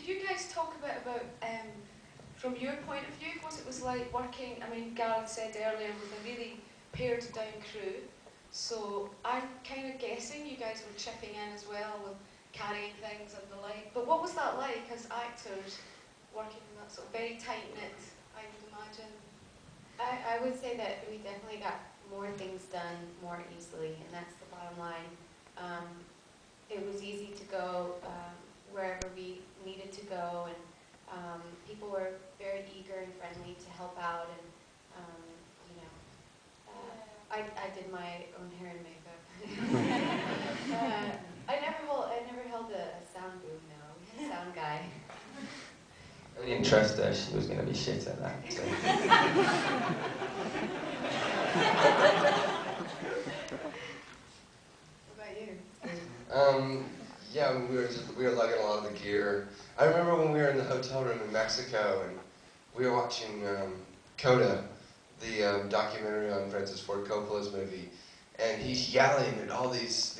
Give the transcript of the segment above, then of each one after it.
Could you guys talk a bit about, from your point of view, what it was like working, I mean, Gareth said earlier, with a really pared down crew, so I'm kind of guessing you guys were chipping in as well with carrying things and the like, but what was that like as actors, working in that sort of very tight-knit, I would imagine? I would say that we definitely got more things done more easily, and that's the bottom line. It was easy to go wherever we needed to go, and people were very eager and friendly to help out, and you know, I did my own hair and makeup. I never held a sound booth. No, we had a sound guy. We didn't trust her, she was going to be shit at that. So. What about you? Yeah, we were lugging a lot of the gear. I remember when we were in the hotel room in Mexico and we were watching Coda, the documentary on Francis Ford Coppola's movie, and he's yelling at all these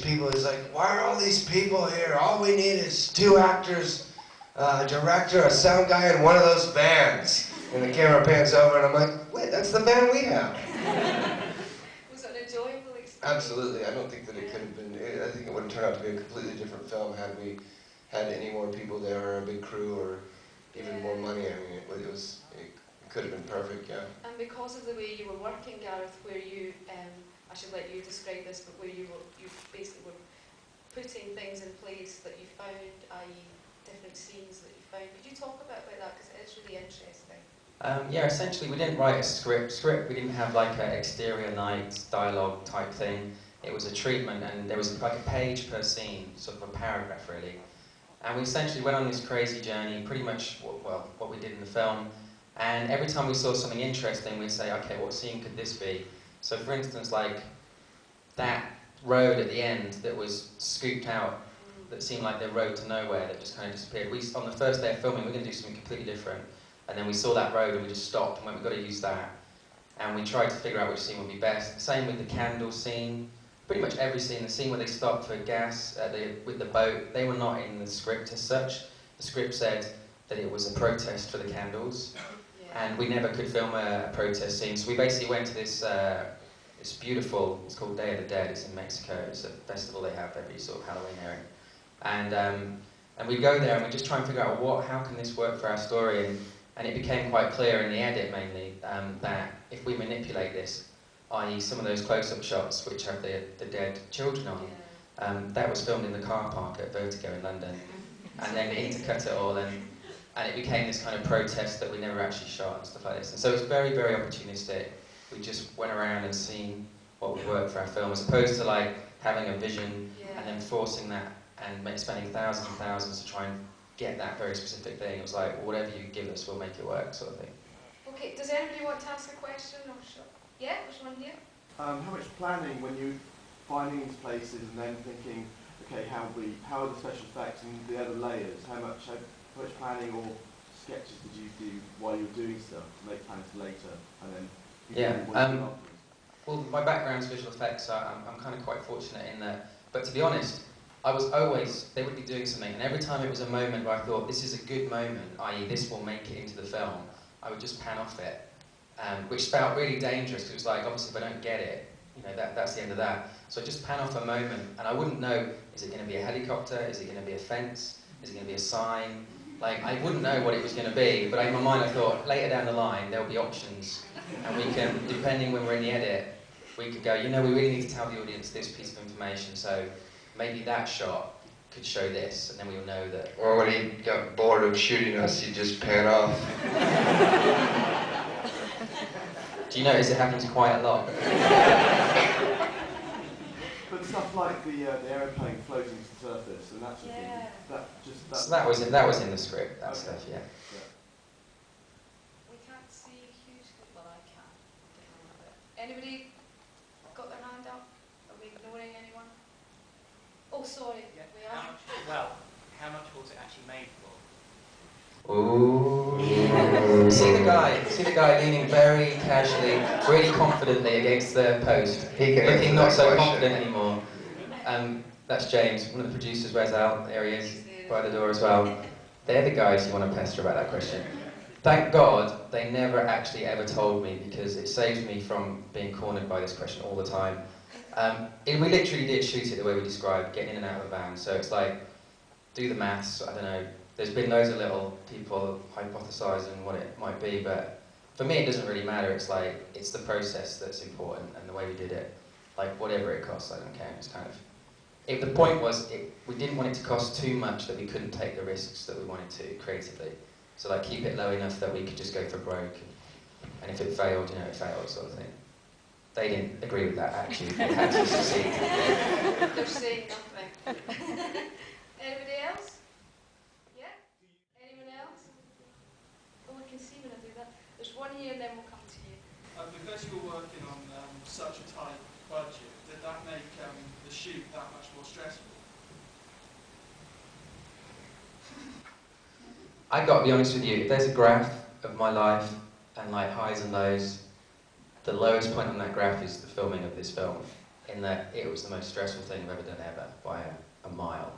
people. He's like, "Why are all these people here? All we need is 2 actors, a director, a sound guy, and one of those vans." And the camera pans over, and I'm like, "Wait, that's the van we have." Was it an enjoyable experience? Absolutely. I don't think that it could have been. I think it would have turned out to be a completely different film had we had any more people there, or a big crew, or even more money. I mean, it could have been perfect, yeah. And because of the way you were working, Gareth, where you, I should let you describe this, but where you basically were putting things in place that you found, i.e. different scenes that you found. Could you talk about that, because it is really interesting? Yeah, essentially we didn't write a script. We didn't have like an exterior night dialogue type thing. It was a treatment, and there was like a page per scene, sort of a paragraph really. And we essentially went on this crazy journey, pretty much what we did in the film. And every time we saw something interesting, we'd say, okay, what scene could this be? So for instance, like that road at the end that was scooped out, that seemed like the road to nowhere, that just kind of disappeared. On the first day of filming, we were going to do something completely different. And then we saw that road and we just stopped and went, we've got to use that. And we tried to figure out which scene would be best. Same with the candle scene. Pretty much every scene, the scene where they stopped for gas with the boat, they were not in the script as such. The script said that it was a protest for the candles. Yeah. And we never could film a protest scene. So we basically went to this, it's beautiful, it's called Day of the Dead, it's in Mexico. It's a festival they have every sort of Halloween area. And we go there and we just try and figure out how can this work for our story. And it became quite clear in the edit mainly that if we manipulate this, i.e. some of those close-up shots which have the dead children on, that was filmed in the car park at Vertigo in London. And then intercut it all, and it became this kind of protest that we never actually shot and stuff like this. And so it was very, very opportunistic. We just went around and seen what would work for our film, as opposed to like having a vision and then forcing that and spending thousands and thousands to try and get that very specific thing. It was like, whatever you give us, we'll make it work, sort of thing. Okay, does anybody want to ask a question? Or yeah, there's one here. How much planning when you finding these places and then thinking, okay, how are the special effects and the other layers? How much planning or sketches did you do while you were doing stuff to make plans for later, and then? Yeah. Well, my background's visual effects, so I'm kind of quite fortunate in that. But to be honest, I was always, they would be doing something, and every time it was a moment where I thought, this is a good moment, i.e. this will make it into the film, I would just pan off it, which felt really dangerous, because it was like, obviously if I don't get it, you know, that's the end of that. So I just pan off a moment, and I wouldn't know, is it going to be a helicopter, is it going to be a fence, is it going to be a sign? Like, I wouldn't know what it was going to be, but in my mind I thought, later down the line, there'll be options, and we can, depending when we're in the edit, we could go, you know, we really need to tell the audience this piece of information, so maybe that shot could show this, and then we'll know that. Or when he got bored of shooting us, he'd just pan off. Do you notice it happens quite a lot? But stuff like the aeroplane floating to the surface and that sort of thing, So that was in the script, that stuff, yeah. We can't see hugely, well I can. Anybody got their hand up? Are we ignoring anyone? Oh, sorry, we are. How much was it actually made for? Ooh. See the guy leaning very casually, really confidently against the post. Looking not so confident anymore. That's James, one of the producers. Where's Al? There he is. by the door as well. They're the guys you want to pester about that question. Thank God they never actually ever told me, because it saves me from being cornered by this question all the time. We literally did shoot it the way we described, getting in and out of the van. So it's like, do the maths, I don't know. There's been loads of little people hypothesising what it might be, but for me it doesn't really matter. It's like, it's the process that's important and the way we did it. Like, whatever it costs, I don't care. It's kind of... the point was, we didn't want it to cost too much that we couldn't take the risks that we wanted to creatively. So like, keep it low enough that we could just go for broke. And if it failed, you know, it failed, sort of thing. They didn't agree with that attitude. They had to succeed. They're saying nothing. Anybody else? Yeah? Anyone else? Oh, I can see when I do that. There's one here and then we'll come to you. Because you were working on such a tight budget, did that make the shoot that much more stressful? I got to be honest with you, if there's a graph of my life and like highs and lows, the lowest point on that graph is the filming of this film, in that it was the most stressful thing I've ever done ever, by a mile.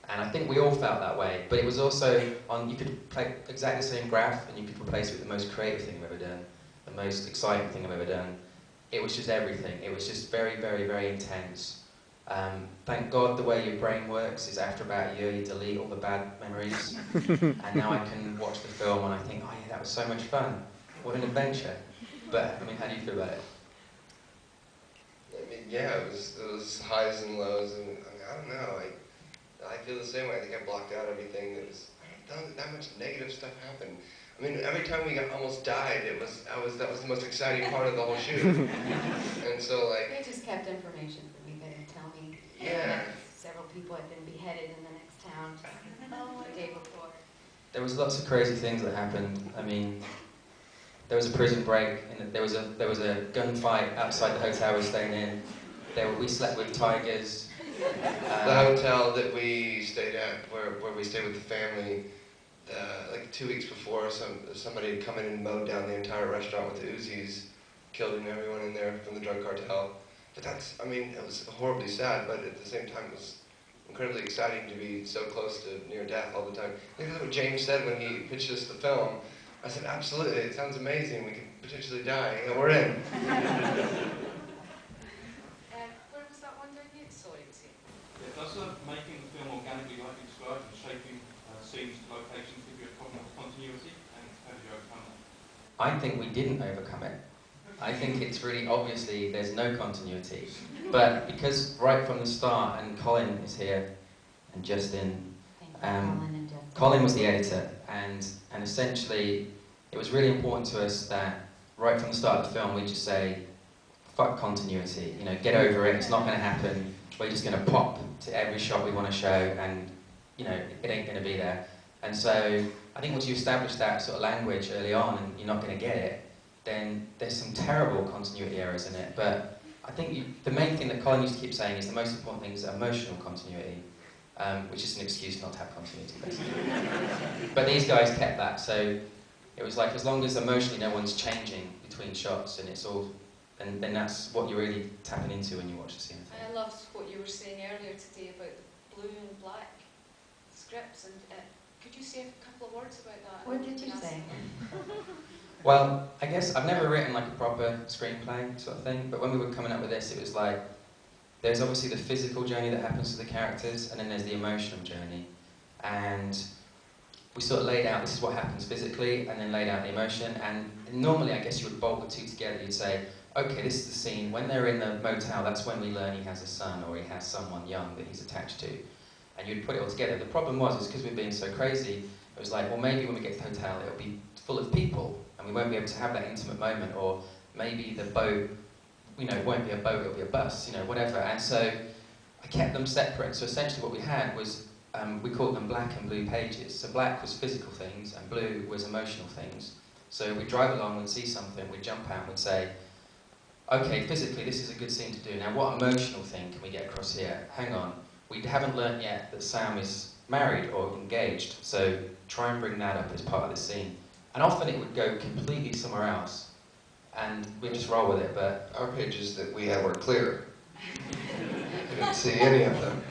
And I think we all felt that way, but it was also you could play exactly the same graph and you could replace it with the most creative thing I've ever done, the most exciting thing I've ever done. It was just everything. It was just very, very, very intense. Thank God the way your brain works is after about a year you delete all the bad memories. And now I can watch the film and I think, oh yeah, that was so much fun. What an adventure. But, I mean, how do you feel about it? I mean, yeah, it was highs and lows, and I don't know. I feel the same way. I think I blocked out everything that was. I don't know that much negative stuff happened. I mean, every time we almost died, that was the most exciting part of the whole shoot. And so like. They just kept information from me. They didn't tell me. Yeah. Several people had been beheaded in the next town the day before. There was lots of crazy things that happened. I mean, there was a prison break. There was a gunfight outside the hotel we were staying in. We slept with tigers. The hotel that we stayed at, where we stayed with the family, like 2 weeks before, somebody had come in and mowed down the entire restaurant with the Uzis, killing everyone in there from the drug cartel. But I mean, it was horribly sad, but at the same time it was incredibly exciting to be so close to near death all the time. I think that's what James said when he pitched us the film. I said, absolutely, it sounds amazing, we could potentially die, and we're in. Where was that one down here? Sorry, it's here. Yeah, does making the film organically, like you described, and shaping scenes to locations give you a problem with continuity, and how did you overcome that? I think we didn't overcome it. I think it's really obviously there's no continuity. But because right from the start, and Colin is here, and Justin, Colin was the editor, and essentially it was really important to us that right from the start of the film we just say, fuck continuity, you know, get over it, it's not going to happen, we're just going to pop to every shot we want to show, and you know, it ain't going to be there. And so I think once you establish that sort of language early on and you're not going to get it, then there's some terrible continuity errors in it. But I think the main thing that Colin used to keep saying is the most important thing is emotional continuity. Which is an excuse not to have continuity, basically. But these guys kept that, so it was like as long as emotionally no one's changing between shots, and it's all, and then that's what you're really tapping into when you watch the scene. And I loved what you were saying earlier today about the blue and black scripts, and could you say a couple of words about that? What did you say? Well, I guess I've never written like a proper screenplay sort of thing, but when we were coming up with this, it was like, there's obviously the physical journey that happens to the characters, and then there's the emotional journey. And we sort of laid out, this is what happens physically, and then laid out the emotion. And normally, I guess you would bolt the two together. You'd say, okay, this is the scene. When they're in the motel, that's when we learn he has a son, or he has someone young that he's attached to. And you'd put it all together. The problem was, because we're being so crazy, it was like, well, maybe when we get to the hotel, it'll be full of people, and we won't be able to have that intimate moment. Or maybe the boat, you know, it won't be a boat, it'll be a bus, you know, whatever. And so I kept them separate. So essentially what we had was, we called them black and blue pages. So black was physical things and blue was emotional things. So we'd drive along, we'd see something, we'd jump out and we'd say, okay, physically this is a good scene to do. Now what emotional thing can we get across here? Hang on, we haven't learnt yet that Sam is married or engaged, so try and bring that up as part of the scene. And often it would go completely somewhere else. And we'd just roll with it, but... Our pages that we had were clear. I didn't see any of them.